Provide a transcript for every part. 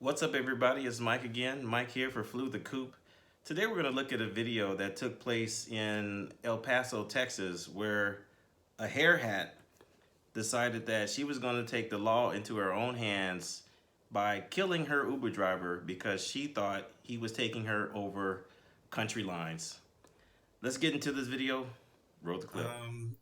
What's up, everybody? It's Mike again. Mike here for Flew the Coop. Today we're going to look at a video that took place in El Paso, Texas, where a hair hat decided that she was going to take the law into her own hands by killing her Uber driver because she thought he was taking her over country lines. Let's get into this video. Roll the clip.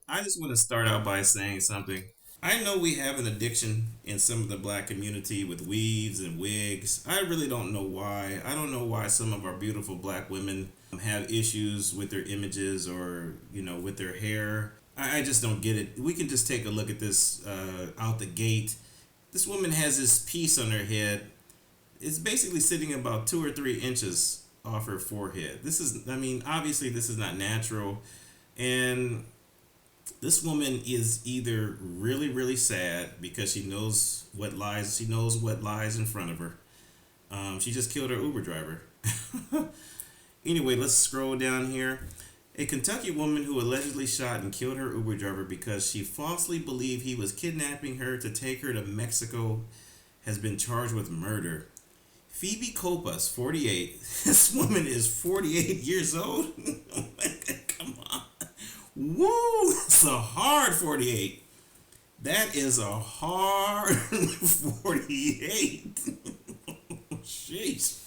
I just want to start out by saying something. I know we have an addiction in some of the black community with weaves and wigs. I really don't know why. I don't know why some of our beautiful black women have issues with their images or, with their hair. I just don't get it. We can just take a look at this out the gate. This woman has this piece on her head. It's basically sitting about 2 or 3 inches off her forehead. Obviously, this is not natural. And this woman is either really, really sad because she knows what lies in front of her. She just killed her Uber driver. Anyway, let's scroll down here. A Kentucky woman who allegedly shot and killed her Uber driver because she falsely believed he was kidnapping her to take her to Mexico has been charged with murder. Phoebe Copas, 48. This woman is 48 years old. Oh my God, come on. Woo! It's a hard 48. That is a hard 48. Jeez.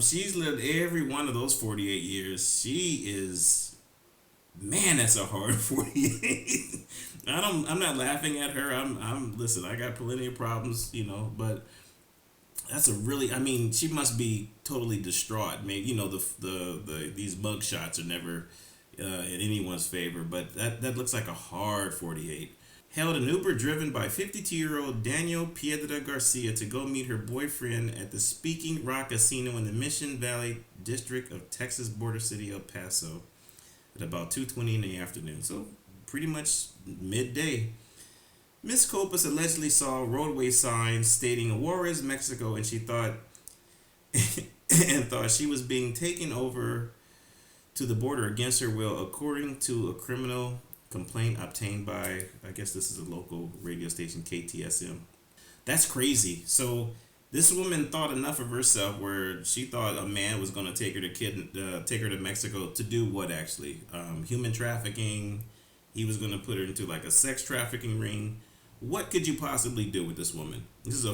She's lived every one of those 48 years. She is, man, that's a hard 48. I'm not laughing at her. Listen, I got plenty of problems, but that's a really, she must be totally distraught. Maybe, these mug shots are never in anyone's favor, but that looks like a hard 48. Hailed an Uber driven by 52-year-old Daniel Piedra Garcia to go meet her boyfriend at the Speaking Rock Casino in the Mission Valley district of Texas border city El Paso at about 2:20 in the afternoon. So pretty much midday. Miss Copas allegedly saw roadway signs stating Juarez, Mexico, and she thought she was being taken over to the border against her will, according to a criminal complaint obtained by, I guess this is a local radio station, KTSM. That's crazy. So this woman thought enough of herself where she thought a man was going to take her to Mexico to do what actually? Human trafficking. He was going to put her into like a sex trafficking ring. What could you possibly do with this woman? This is a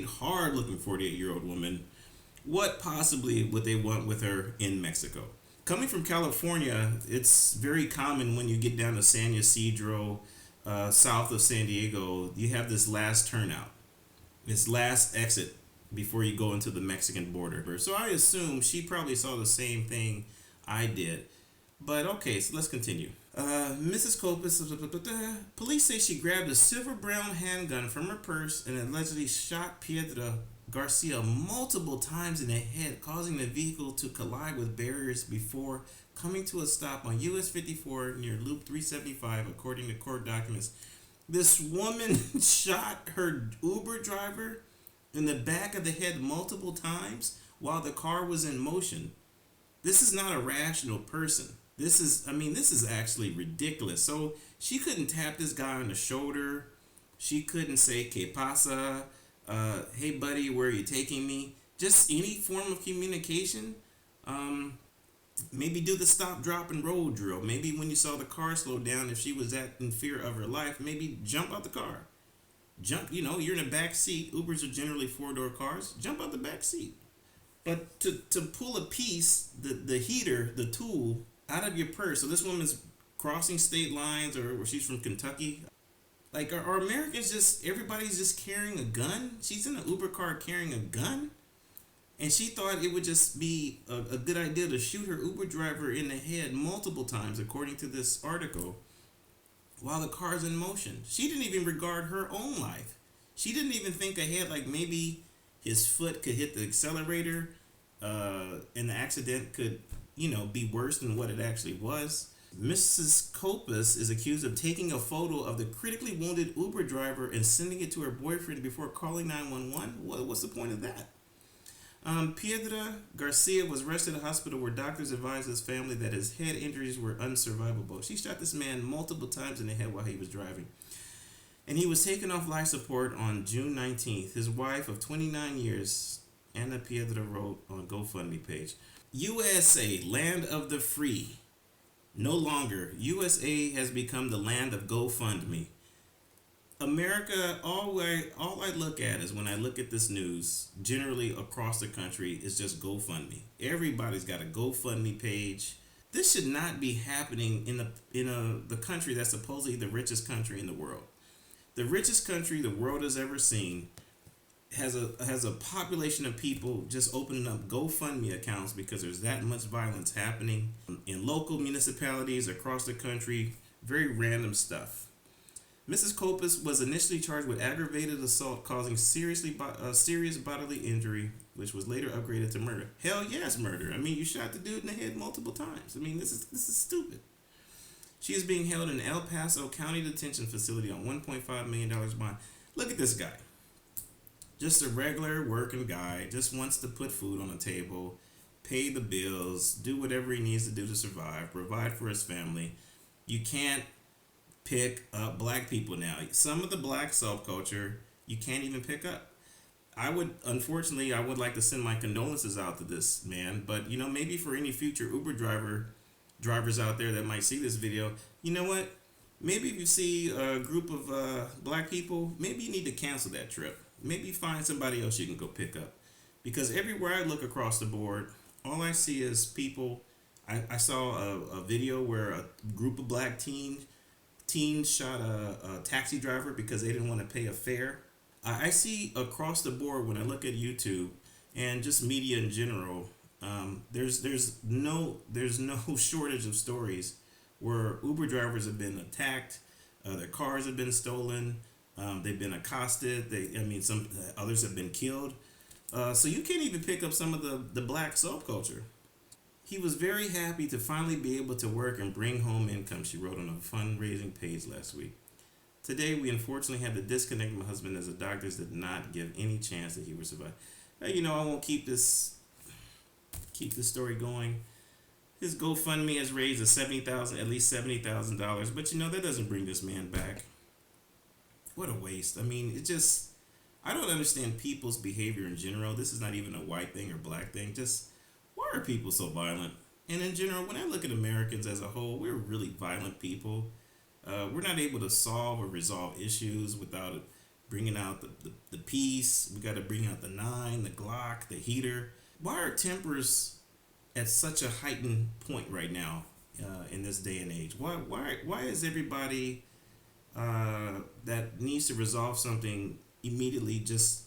hard-looking 48-year-old woman. What possibly would they want with her in Mexico? Coming from California, it's very common when you get down to San Ysidro, south of San Diego, you have this last turnout, this last exit before you go into the Mexican border. So I assume she probably saw the same thing I did. But okay, so let's continue. Mrs. Copas, police say she grabbed a silver brown handgun from her purse and allegedly shot Piedra Garcia multiple times in the head, causing the vehicle to collide with barriers before coming to a stop on US 54 near Loop 375, according to court documents. This woman shot her Uber driver in the back of the head multiple times while the car was in motion. This is not a rational person. This is actually ridiculous. So she couldn't tap this guy on the shoulder. She couldn't say, "Que pasa?" Hey buddy, where are you taking me? Just any form of communication. Maybe do the stop, drop, and roll drill. Maybe when you saw the car slow down, if she was that in fear of her life, maybe jump out the car. You're in the back seat. Ubers are generally four-door cars. Jump out the back seat. But to pull a piece, the heater, the tool, out of your purse. So this woman's crossing state lines, or she's from Kentucky. Like, are Americans everybody's just carrying a gun? She's in an Uber car carrying a gun? And she thought it would just be a good idea to shoot her Uber driver in the head multiple times, according to this article, while the car's in motion. She didn't even regard her own life. She didn't even think ahead, like maybe his foot could hit the accelerator, and the accident could, be worse than what it actually was. Mrs. Copas is accused of taking a photo of the critically wounded Uber driver and sending it to her boyfriend before calling 911. What's the point of that? Piedra Garcia was rushed to the hospital where doctors advised his family that his head injuries were unsurvivable. She shot this man multiple times in the head while he was driving. And he was taken off life support on June 19th. His wife of 29 years, Anna Piedra, wrote on GoFundMe page, USA, land of the free. No longer. USA has become the land of GoFundMe. America, all I look at is when I look at this news, generally across the country, is just GoFundMe. Everybody's got a GoFundMe page. This should not be happening the country that's supposedly the richest country in the world. The richest country the world has ever seen has a population of people just opening up GoFundMe accounts because there's that much violence happening in local municipalities across the country. Very random stuff. Mrs. Copas was initially charged with aggravated assault causing serious bodily injury, which was later upgraded to murder. Hell yes, murder. I mean, you shot the dude in the head multiple times. I mean, this is stupid. She is being held in El Paso County Detention Facility on $1.5 million bond. Look at this guy. Just a regular working guy, just wants to put food on the table, pay the bills, do whatever he needs to do to survive, provide for his family. You can't pick up black people now. Some of the black subculture you can't even pick up. I would like to send my condolences out to this man, but maybe for any future Uber drivers out there that might see this video, you know what? Maybe if you see a group of black people, maybe you need to cancel that trip. Maybe find somebody else you can go pick up. Because everywhere I look across the board, all I see is people. I saw a video where a group of black teens shot a taxi driver because they didn't want to pay a fare. I see across the board when I look at YouTube and just media in general, there's no shortage of stories where Uber drivers have been attacked, their cars have been stolen, they've been accosted. Some others have been killed. So you can't even pick up some of the black subculture. He was very happy to finally be able to work and bring home income, she wrote on a fundraising page last week. Today, we unfortunately had to disconnect my husband as the doctors did not give any chance that he would survive. I won't keep this story going. His GoFundMe has raised at least $70,000, but that doesn't bring this man back. What a waste. I don't understand people's behavior in general. This is not even a white thing or black thing. Just, why are people so violent? And in general, when I look at Americans as a whole, we're really violent people. We're not able to solve or resolve issues without bringing out the peace. We got to bring out the 9, the Glock, the heater. Why are tempers at such a heightened point right now in this day and age? Why is everybody that needs to resolve something immediately, just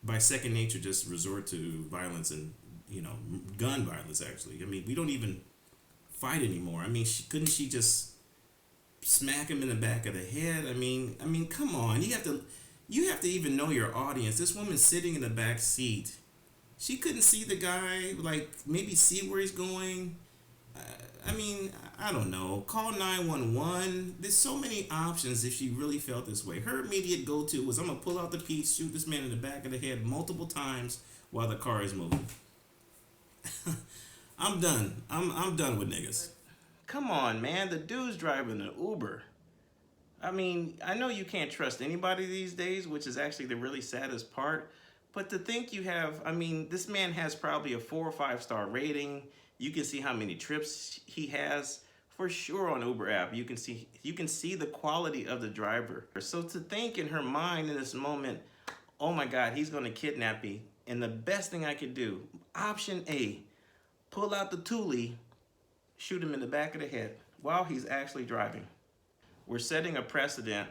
by second nature, just resort to violence and gun violence? Actually, we don't even fight anymore. Couldn't she just smack him in the back of the head? Come on. You have to even know your audience. This woman's sitting in the back seat. She couldn't see the guy, maybe see where he's going. I don't know. Call 911. There's so many options if she really felt this way. Her immediate go-to was, I'm going to pull out the piece, shoot this man in the back of the head multiple times while the car is moving. I'm done. I'm done with niggas. Come on, man. The dude's driving an Uber. I know you can't trust anybody these days, which is actually the really saddest part. But to think you have, this man has probably a 4 or 5 star rating. You can see how many trips he has for sure on Uber app. You can see the quality of the driver. So to think in her mind in this moment, oh my God, he's going to kidnap me. And the best thing I could do, option A, pull out the Thule, shoot him in the back of the head while he's actually driving. We're setting a precedent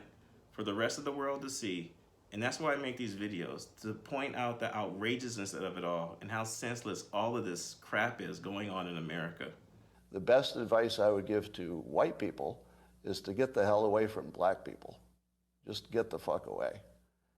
for the rest of the world to see. And that's why I make these videos, to point out the outrageousness of it all and how senseless all of this crap is going on in America. The best advice I would give to white people is to get the hell away from black people. Just get the fuck away.